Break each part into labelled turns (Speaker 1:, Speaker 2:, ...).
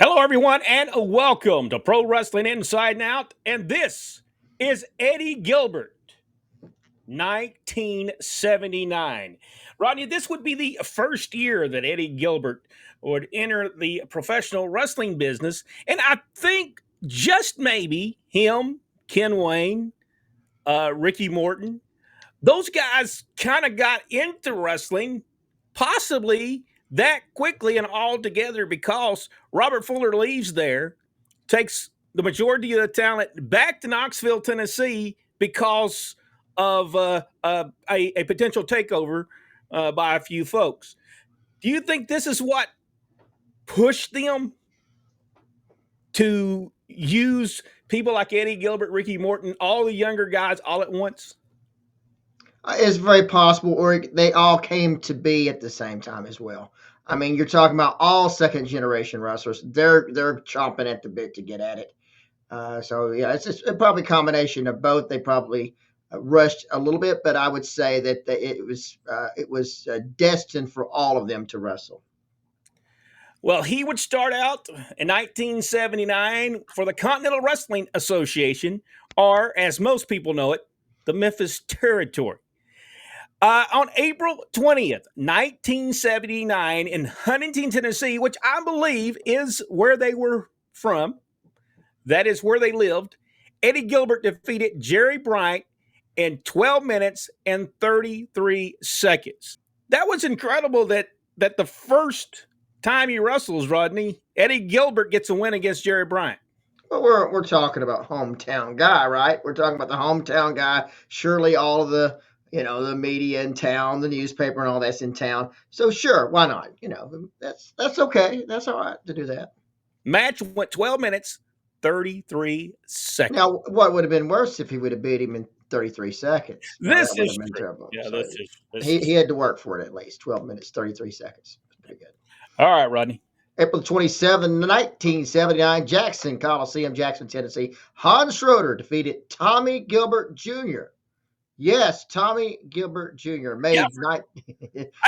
Speaker 1: Hello, everyone, and welcome to Pro Wrestling Inside and Out. And this is Eddie Gilbert, 1979. Rodney, this would be the first year that Eddie Gilbert would enter the professional wrestling business. And I think just maybe him, Ken Wayne, Ricky Morton, those guys kind of got into wrestling possibly that quickly and all together because Robert Fuller leaves there, takes the majority of the talent back to Knoxville, Tennessee, because of a potential takeover by a few folks. Do you think this is what pushed them to use people like Eddie Gilbert, Ricky Morton, all the younger guys all at once?
Speaker 2: It's very possible, or they all came to be at the same time as well. I mean, you're talking about all second generation wrestlers. They're chomping at the bit to get at it. So yeah, it's just probably a combination of both. They probably rushed a little bit, but I would say that it was destined for all of them to wrestle.
Speaker 1: Well, he would start out in 1979 for the Continental Wrestling Association, or as most people know it, the Memphis Territory. On April 20th, 1979, in Huntington, Tennessee, which I believe is where they were from, that is where they lived, Eddie Gilbert defeated Jerry Bryant in 12 minutes and 33 seconds. That was incredible that the first time he wrestles, Rodney, Eddie Gilbert gets a win against Jerry Bryant.
Speaker 2: But we're talking about hometown guy, right? We're talking about the hometown guy. Surely all of the media in town, the newspaper and all that's in town. So sure, why not? That's okay. That's all right to do that.
Speaker 1: Match went 12 minutes, 33 seconds.
Speaker 2: Now, what would have been worse if he would have beat him in 33 seconds?
Speaker 1: This
Speaker 2: That would
Speaker 1: is
Speaker 2: have been
Speaker 1: true.
Speaker 2: terrible.
Speaker 1: Yeah,
Speaker 2: So
Speaker 1: this
Speaker 2: he,
Speaker 1: is
Speaker 2: he had to work for it at least 12 minutes, 33 seconds. Pretty good.
Speaker 1: all right, Rodney.
Speaker 2: April 27, 1979, Jackson Coliseum, Jackson, Tennessee. Hans Schroeder defeated Tommy Gilbert Jr. Yes, Tommy Gilbert Jr.
Speaker 1: Yeah,
Speaker 2: Made night.
Speaker 1: I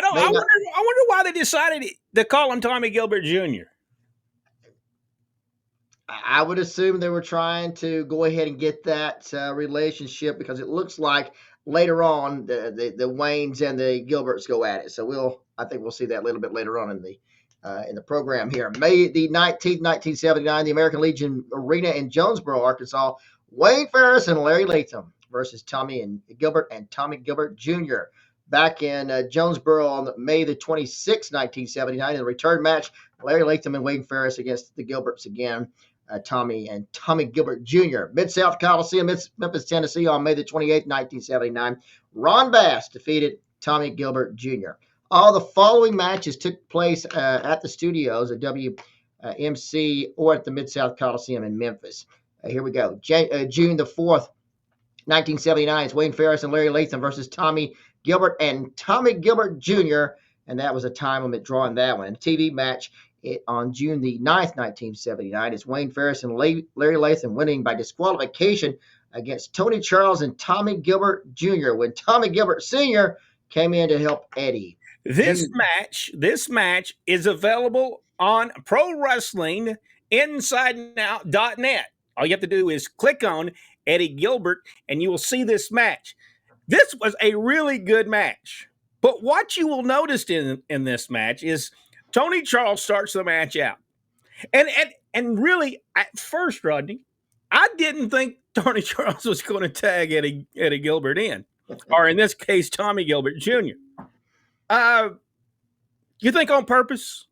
Speaker 1: don't.
Speaker 2: made not,
Speaker 1: I wonder why they decided to call him Tommy Gilbert Jr.
Speaker 2: I would assume they were trying to go ahead and get that relationship because it looks like later on the Waynes and the Gilberts go at it. So I think we'll see that a little bit later on in the program here. May the 19th, 1979, the American Legion Arena in Jonesboro, Arkansas. Wayne Ferris and Larry Latham versus Tommy and Gilbert and Tommy Gilbert Jr. Back in Jonesboro on May the 26th, 1979, in the return match, Larry Latham and Wayne Ferris against the Gilberts again. Tommy and Tommy Gilbert Jr. Mid-South Coliseum, Memphis, Tennessee on May the 28th, 1979. Ron Bass defeated Tommy Gilbert Jr. All the following matches took place at the studios at WMC or at the Mid-South Coliseum in Memphis. Here we go. June the 4th, 1979. It's Wayne Ferris and Larry Latham versus Tommy Gilbert and Tommy Gilbert Jr., and that was a time limit draw in that one. A TV match on June the 9th, 1979. It's Wayne Ferris and Larry Latham winning by disqualification against Tony Charles and Tommy Gilbert Jr. when Tommy Gilbert Sr. came in to help Eddie.
Speaker 1: This match is available on Pro Wrestling InsideandOut.net. All you have to do is click on Eddie Gilbert, and you will see this match. This was a really good match. But what you will notice in this match is Tony Charles starts the match out. And really, at first, Rodney, I didn't think Tony Charles was going to tag Eddie Gilbert in, or in this case, Tommy Gilbert Jr. You think on purpose?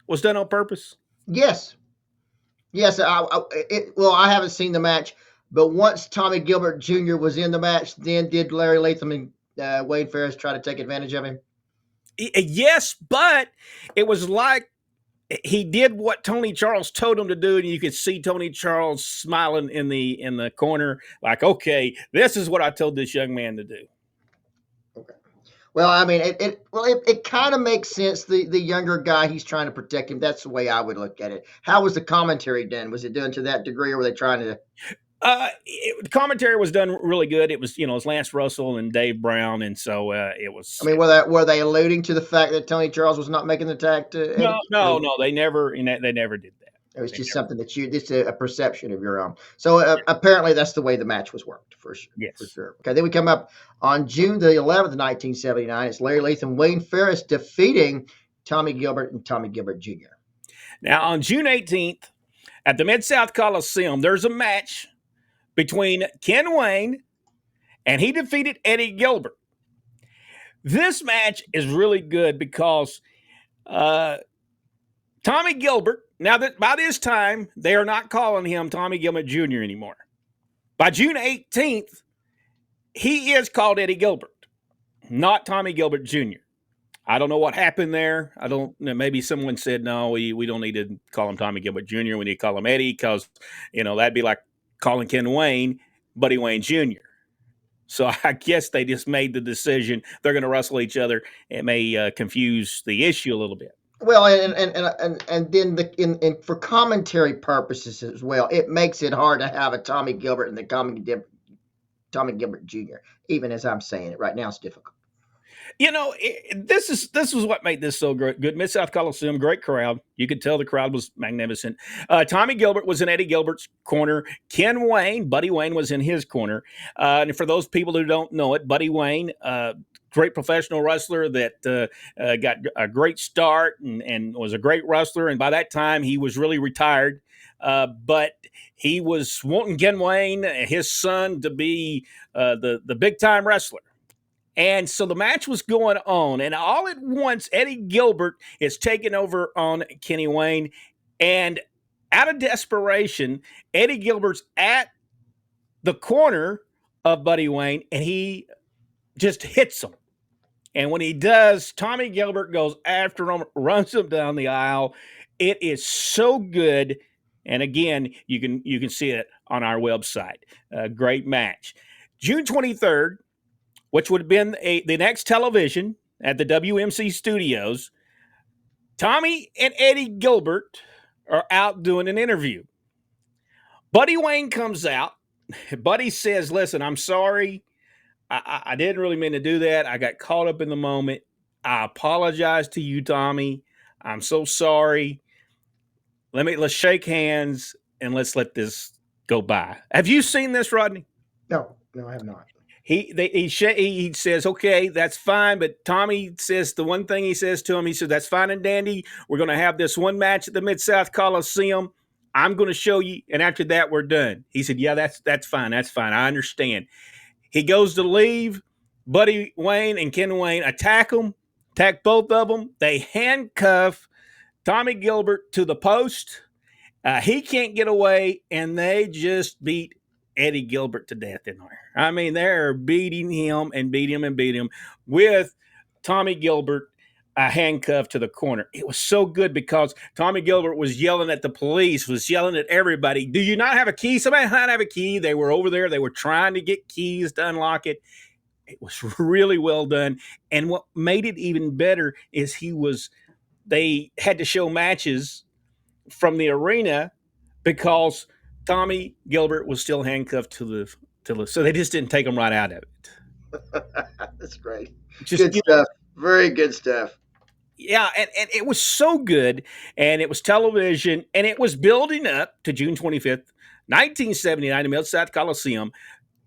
Speaker 1: Was done on purpose?
Speaker 2: Yes. I haven't seen the match, but once Tommy Gilbert Jr. was in the match, then did Larry Latham and Wayne Ferris try to take advantage of him?
Speaker 1: Yes, but it was like he did what Tony Charles told him to do, and you could see Tony Charles smiling in the corner, like, okay, this is what I told this young man to do.
Speaker 2: Okay. Well, I mean, it kind of makes sense. The younger guy, he's trying to protect him. That's the way I would look at it. How was the commentary done? Was it done to that degree, or were they trying to?
Speaker 1: The commentary was done really good. It was, it's Lance Russell and Dave Brown, and so it was.
Speaker 2: I mean, were they alluding to the fact that Tony Charles was not making the tag to?
Speaker 1: No, they never did that.
Speaker 2: It was
Speaker 1: They
Speaker 2: just
Speaker 1: never.
Speaker 2: something that you, just a perception of your own. So apparently that's the way the match was worked for sure. For
Speaker 1: Yes.
Speaker 2: sure. Okay, then we come up on June the 11th, 1979. It's Larry Latham, Wayne Ferris defeating Tommy Gilbert and Tommy Gilbert Jr.
Speaker 1: Now on June 18th at the Mid South Coliseum, there's a match between Ken Wayne and he defeated Eddie Gilbert. This match is really good because uh, Tommy Gilbert, now that by this time, they are not calling him Tommy Gilbert Jr. anymore. By June 18th, he is called Eddie Gilbert, not Tommy Gilbert Jr. I don't know what happened there. I don't know. Maybe someone said, no, we don't need to call him Tommy Gilbert Jr. We need to call him Eddie because, that'd be like calling Ken Wayne Buddy Wayne Jr. So I guess they just made the decision they're going to wrestle each other. It may confuse the issue a little bit.
Speaker 2: Well, and then in for commentary purposes as well, it makes it hard to have a Tommy Gilbert and the Tommy Gilbert Jr. Even as I'm saying it right now, it's difficult.
Speaker 1: This is what made this so great. Good Mid South Coliseum, great crowd. You could tell the crowd was magnificent. Tommy Gilbert was in Eddie Gilbert's corner. Ken Wayne, Buddy Wayne, was in his corner. And for those people who don't know it, Buddy Wayne, great professional wrestler that got a great start and was a great wrestler. And by that time, he was really retired. But he was wanting Ken Wayne, his son, to be the big time wrestler. And so the match was going on, and all at once, Eddie Gilbert is taking over on Kenny Wayne. And out of desperation, Eddie Gilbert's at the corner of Buddy Wayne, and he just hits him. And when he does, Tommy Gilbert goes after him, runs him down the aisle. It is so good. And again, you can see it on our website. Great match. June 23rd, which would have been the next television at the WMC studios, Tommy and Eddie Gilbert are out doing an interview. Buddy Wayne comes out. Buddy says, listen, I'm sorry. I didn't really mean to do that. I got caught up in the moment. I apologize to you, Tommy. I'm so sorry. Let's shake hands and let's let this go by. Have you seen this, Rodney?
Speaker 2: No, no, I have not.
Speaker 1: He says, okay, that's fine. But Tommy says the one thing he says to him, he said, that's fine and dandy. We're going to have this one match at the Mid South Coliseum. I'm going to show you, and after that, we're done. He said, yeah, that's fine. That's fine. I understand. He goes to leave. Buddy Wayne and Ken Wayne attack both of them. They handcuff Tommy Gilbert to the post. He can't get away, and they just beat Eddie Gilbert to death in there. I mean, they're beating him and beat him and beat him with Tommy Gilbert handcuffed to the corner. It was so good because Tommy Gilbert was yelling at the police, was yelling at everybody. Do you not have a key? Somebody might have a key. They were over there. They were trying to get keys to unlock it. It was really well done. And what made it even better is they had to show matches from the arena because Tommy Gilbert was still handcuffed so they just didn't take him right out of it.
Speaker 2: That's great.
Speaker 1: Just
Speaker 2: Good stuff. Very good stuff.
Speaker 1: yeah, and it was so good, and it was television, and it was building up to June 25th, 1979, in Mid South Coliseum.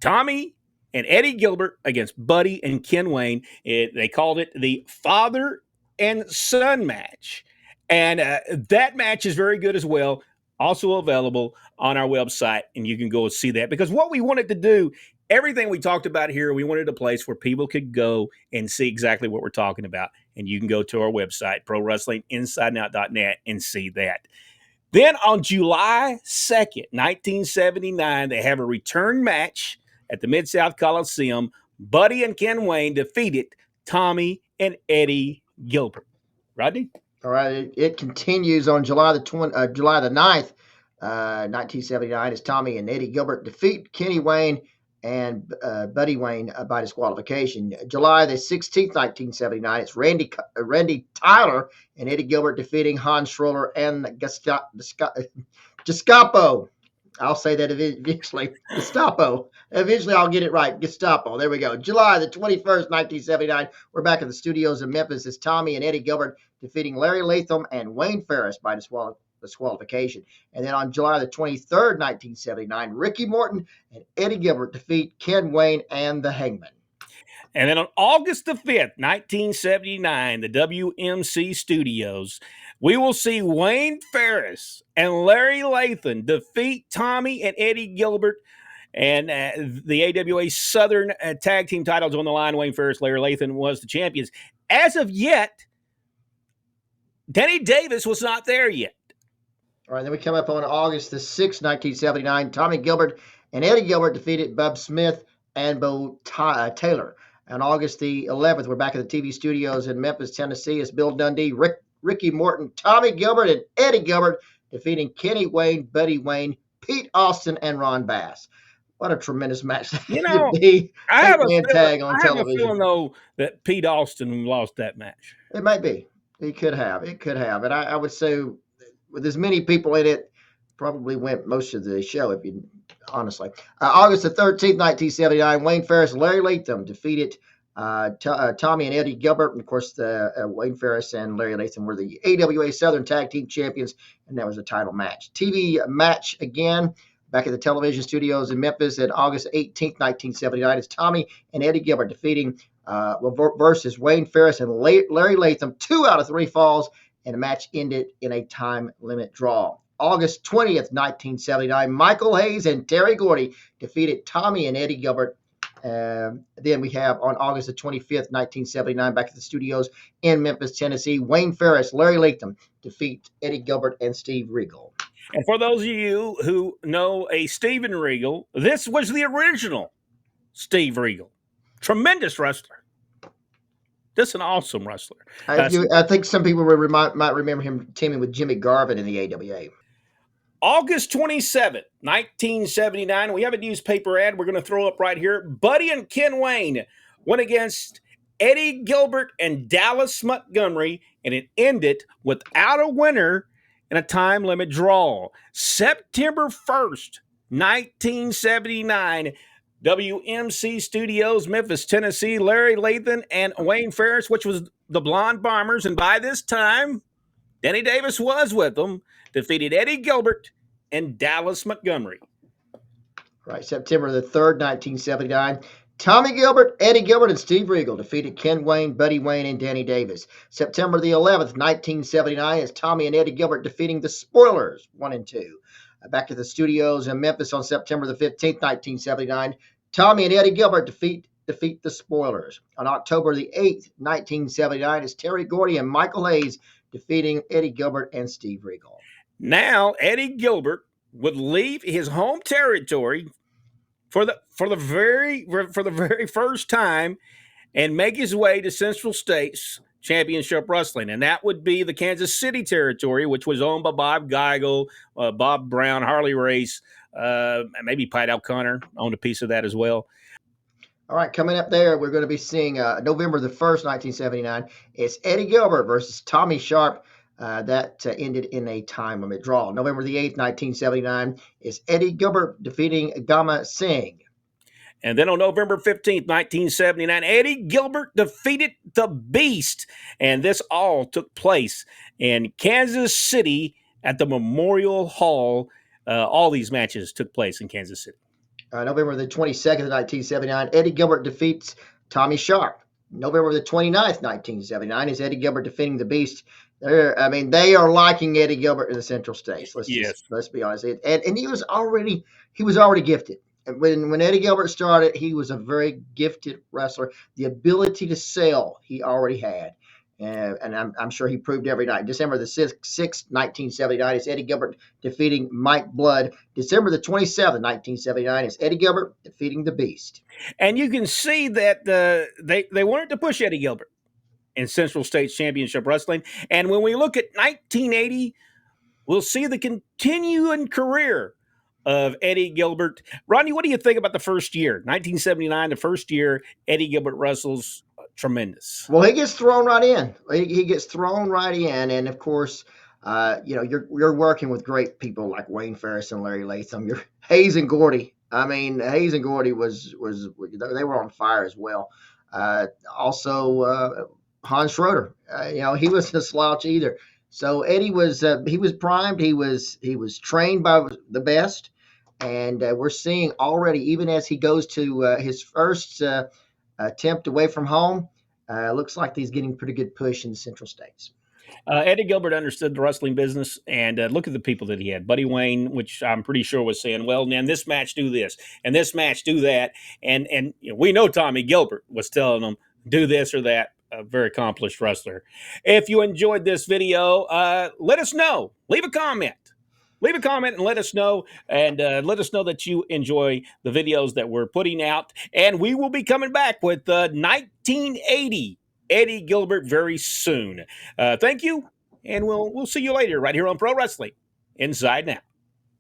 Speaker 1: Tommy and Eddie Gilbert against Buddy and Ken Wayne. They called it the father and son match. And that match is very good as well. Also available on our website, and you can go see that. Because what we wanted to do, everything we talked about here, we wanted a place where people could go and see exactly what we're talking about. And you can go to our website, prowrestlinginsideandout.net, and see that. Then on July 2nd, 1979, they have a return match at the Mid South Coliseum. Buddy and Ken Wayne defeated Tommy and Eddie Gilbert. Rodney?
Speaker 2: All right, it continues on July the 9th, 1979, as Tommy and Eddie Gilbert defeat Kenny Wayne and Buddy Wayne by disqualification. July the 16th, 1979, it's Randy Tyler and Eddie Gilbert defeating Hans Schroller and Gestapo. I'll say that eventually. Gestapo. Eventually, I'll get it right. Gestapo. There we go. July the 21st, 1979. We're Back in the studios in Memphis. It's Tommy and Eddie Gilbert defeating Larry Latham and Wayne Ferris by disqualification. And then on July the 23rd, 1979, Ricky Morton and Eddie Gilbert defeat Ken Wayne and the Hangman.
Speaker 1: And then on August the 5th, 1979, the WMC studios, we will see Wayne Ferris and Larry Lathan defeat Tommy and Eddie Gilbert and the AWA Southern Tag Team titles on the line. Wayne Ferris, Larry Lathan was the champions. As of yet, Denny Davis was not there yet.
Speaker 2: All right, then we come up on August the 6th, 1979. Tommy Gilbert and Eddie Gilbert defeated Bub Smith and Bo Taylor. On August the 11th, we're back at the TV studios in Memphis, Tennessee. It's Bill Dundee, Ricky Morton, Tommy Gilbert, and Eddie Gilbert defeating Kenny Wayne, Buddy Wayne, Pete Austin, and Ron Bass. What a tremendous match that could be.
Speaker 1: I have
Speaker 2: Eight-man tag on television.
Speaker 1: I have a feeling, though, that Pete Austin lost that match.
Speaker 2: It might be. It could have. And I would say with as many people in it, probably went most of the show, if you honestly. August the 13th, 1979, Wayne Ferris and Larry Latham defeated Tommy and Eddie Gilbert. And, of course, Wayne Ferris and Larry Latham were the AWA Southern Tag Team Champions, and that was a title match. TV match again, back at the television studios in Memphis on August 18th, 1979. It's Tommy and Eddie Gilbert defeating versus Wayne Ferris and Larry Latham, 2 out of 3 falls, and the match ended in a time limit draw. August 20th, 1979, Michael Hayes and Terry Gordy defeated Tommy and Eddie Gilbert. Then we have on August the 25th, 1979, back at the studios in Memphis, Tennessee, Wayne Ferris, Larry Latham defeat Eddie Gilbert and Steve Regal.
Speaker 1: And for those of you who know a Steven Regal, this was the original Steve Regal. Tremendous wrestler. Just an awesome wrestler.
Speaker 2: I think some people might remember him teaming with Jimmy Garvin in the AWA.
Speaker 1: August 27th, 1979. We have a newspaper ad we're going to throw up right here. Buddy and Ken Wayne went against Eddie Gilbert and Dallas Montgomery, and it ended without a winner in a time limit draw. September 1st, 1979. WMC Studios, Memphis, Tennessee, Larry Lathan and Wayne Ferris, which was the Blonde Bombers. And by this time, Denny Davis was with them, defeated Eddie Gilbert and Dallas Montgomery.
Speaker 2: Right, September the 3rd, 1979. Tommy Gilbert, Eddie Gilbert, and Steve Regal defeated Ken Wayne, Buddy Wayne, and Danny Davis. September the 11th, 1979, is Tommy and Eddie Gilbert defeating the Spoilers, 1 and 2. Back to the studios in Memphis on September the 15th, 1979. Tommy and Eddie Gilbert defeat the Spoilers. On October the 8th, 1979, is Terry Gordy and Michael Hayes defeating Eddie Gilbert and Steve Regal.
Speaker 1: Now, Eddie Gilbert would leave his home territory for the very first time and make his way to Central States Championship Wrestling, and that would be the Kansas City territory, which was owned by Bob Geigel, Bob Brown, Harley Race, maybe Pat O'Connor owned a piece of that as well.
Speaker 2: All right, coming up there, we're going to be seeing November the 1st, 1979. It's Eddie Gilbert versus Tommy Sharp. That ended in a time limit draw. November the 8th, 1979, is Eddie Gilbert defeating Gama Singh.
Speaker 1: And then on November 15th, 1979, Eddie Gilbert defeated the Beast. And this all took place in Kansas City at the Memorial Hall. All these matches took place in Kansas City.
Speaker 2: November the 22nd, 1979, Eddie Gilbert defeats Tommy Sharp. November the 29th, 1979, is Eddie Gilbert defeating the Beast. They are liking Eddie Gilbert in the Central States. Let's be honest. And he was already gifted. When Eddie Gilbert started, he was a very gifted wrestler. The ability to sell, he already had. And I'm sure he proved every night. December the 6th, 1979, is Eddie Gilbert defeating Mike Blood. December the 27th, 1979, is Eddie Gilbert defeating the Beast.
Speaker 1: And you can see that they wanted to push Eddie Gilbert in Central States Championship Wrestling. And when we look at 1980, we'll see the continuing career of Eddie Gilbert. Rodney, what do you think about the first year? 1979, the first year Eddie Gilbert wrestles. Tremendous.
Speaker 2: Well, he gets thrown right in. He gets thrown right in. And, of course, you're working with great people like Wayne Ferris and Larry Latham. You're Hayes and Gordy. Hayes and Gordy they were on fire as well. Also, Hans Schroeder. He wasn't a slouch either. So Eddie was he was primed. He was trained by the best, and we're seeing already even as he goes to his first attempt away from home. Looks like he's getting pretty good push in the Central States.
Speaker 1: Eddie Gilbert understood the wrestling business, and look at the people that he had. Buddy Wayne, which I'm pretty sure was saying, "Well, man, this match do this, and this match do that," and you know, we know Tommy Gilbert was telling them do this or that. A very accomplished wrestler. If you enjoyed this video, let us know. Leave a comment. Leave a comment and let us know, and let us know that you enjoy the videos that we're putting out. And we will be coming back with 1980 Eddie Gilbert very soon. Thank you, and we'll see you later right here on Pro Wrestling Inside Now.